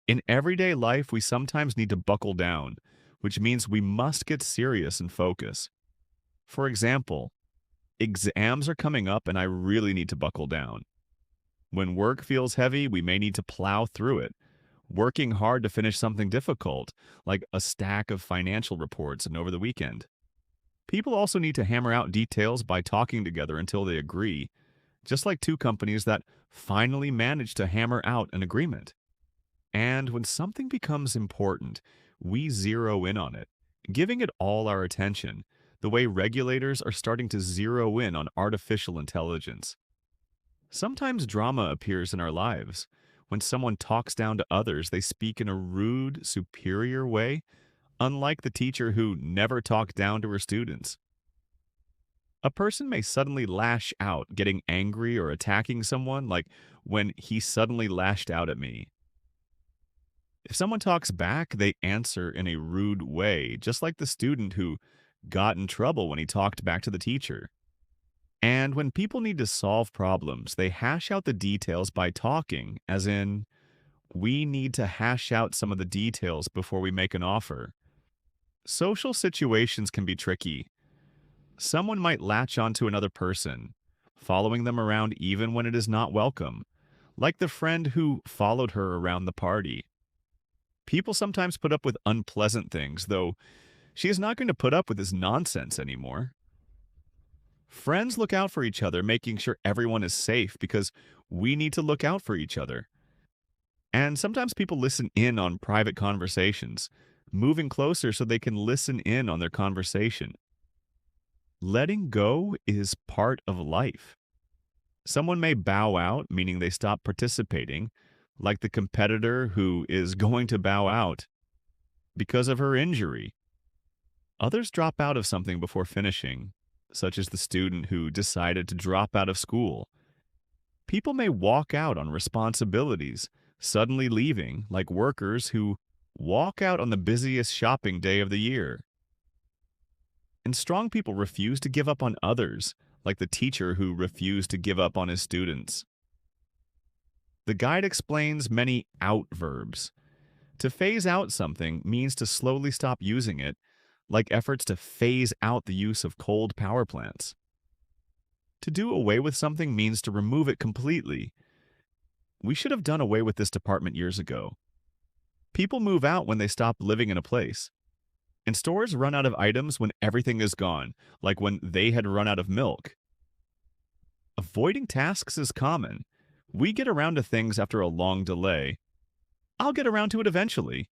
In everyday life, we sometimes need to buckle down, which means we must get serious and focus. For example, exams are coming up and I really need to buckle down. When work feels heavy, we may need to plow through it, working hard to finish something difficult, like a stack of financial reports and over the weekend. People also need to hammer out details by talking together until they agree, just like two companies that finally manage to hammer out an agreement. And when something becomes important, we zero in on it, giving it all our attention, the way regulators are starting to zero in on artificial intelligence. Sometimes drama appears in our lives. When someone talks down to others, they speak in a rude, superior way, unlike the teacher who never talked down to her students. A person may suddenly lash out, getting angry or attacking someone, like when he suddenly lashed out at me. If someone talks back, they answer in a rude way, just like the student who got in trouble when he talked back to the teacher. And when people need to solve problems, they hash out the details by talking, as in, we need to hash out some of the details before we make an offer. Social situations can be tricky. Someone might latch onto another person, following them around even when it is not welcome, like the friend who followed her around the party. People sometimes put up with unpleasant things, though she is not going to put up with this nonsense anymore. Friends look out for each other, making sure everyone is safe because we need to look out for each other. And sometimes people listen in on private conversations, moving closer so they can listen in on their conversation. Letting go is part of life. Someone may bow out, meaning they stop participating, like the competitor who is going to bow out because of her injury. Others drop out of something before finishing, such as the student who decided to drop out of school. People may walk out on responsibilities, suddenly leaving, like workers who walk out on the busiest shopping day of the year. And strong people refuse to give up on others, like the teacher who refused to give up on his students. The guide explains many out verbs. To phase out something means to slowly stop using it, like efforts to phase out the use of cold power plants. To do away with something means to remove it completely. We should have done away with this department years ago. People move out when they stop living in a place. And stores run out of items when everything is gone, like when they had run out of milk. Avoiding tasks is common. We get around to things after a long delay. I'll get around to it eventually.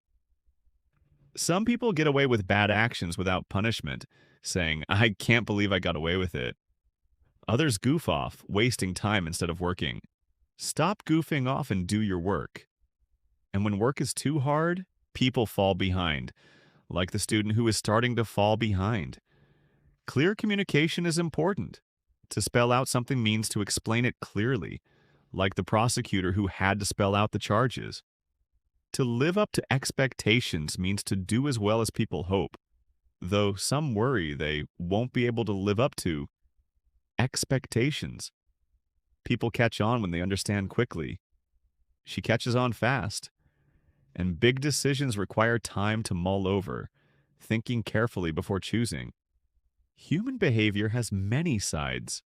Some people get away with bad actions without punishment, saying, I can't believe I got away with it. Others goof off, wasting time instead of working. Stop goofing off and do your work. And when work is too hard, people fall behind, like the student who is starting to fall behind. Clear communication is important. To spell out something means to explain it clearly, like the prosecutor who had to spell out the charges. To live up to expectations means to do as well as people hope, though some worry they won't be able to live up to expectations. People catch on when they understand quickly. She catches on fast. And big decisions require time to mull over, thinking carefully before choosing. Human behavior has many sides.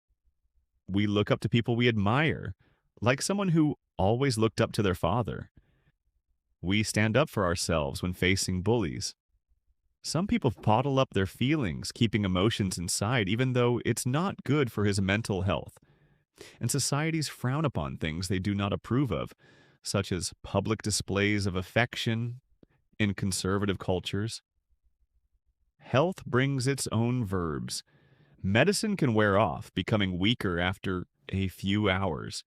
We look up to people we admire, like someone who always looked up to their father. We stand up for ourselves when facing bullies. Some people bottle up their feelings, keeping emotions inside, even though it's not good for his mental health. And societies frown upon things they do not approve of, such as public displays of affection in conservative cultures. Health brings its own verbs. Medicine can wear off, becoming weaker after a few hours.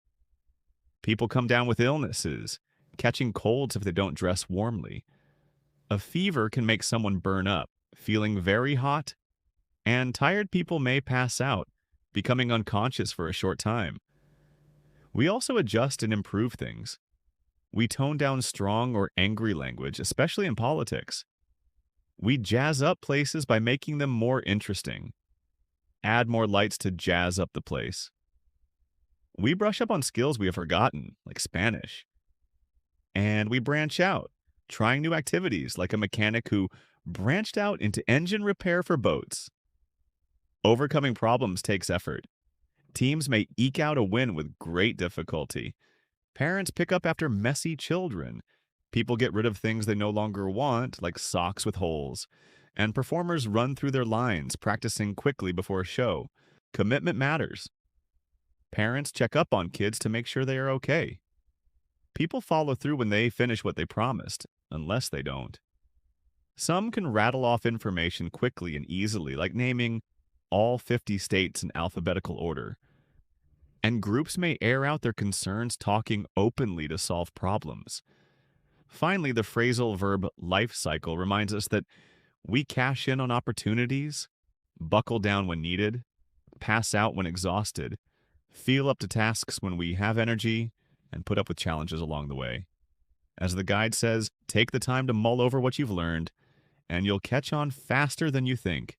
People come down with illnesses, catching colds if they don't dress warmly. A fever can make someone burn up, feeling very hot, and tired people may pass out, becoming unconscious for a short time. We also adjust and improve things. We tone down strong or angry language, especially in politics. We jazz up places by making them more interesting. Add more lights to jazz up the place. We brush up on skills we have forgotten, like Spanish. And we branch out, trying new activities like a mechanic who branched out into engine repair for boats. Overcoming problems takes effort. Teams may eke out a win with great difficulty. Parents pick up after messy children. People get rid of things they no longer want, like socks with holes. And performers run through their lines, practicing quickly before a show. Commitment matters. Parents check up on kids to make sure they are okay. People follow through when they finish what they promised, unless they don't. Some can rattle off information quickly and easily, like naming all 50 states in alphabetical order. And groups may air out their concerns talking openly to solve problems. Finally, the phrasal verb life cycle reminds us that we cash in on opportunities, buckle down when needed, pass out when exhausted, feel up to tasks when we have energy, and put up with challenges along the way. As the guide says, take the time to mull over what you've learned, and you'll catch on faster than you think.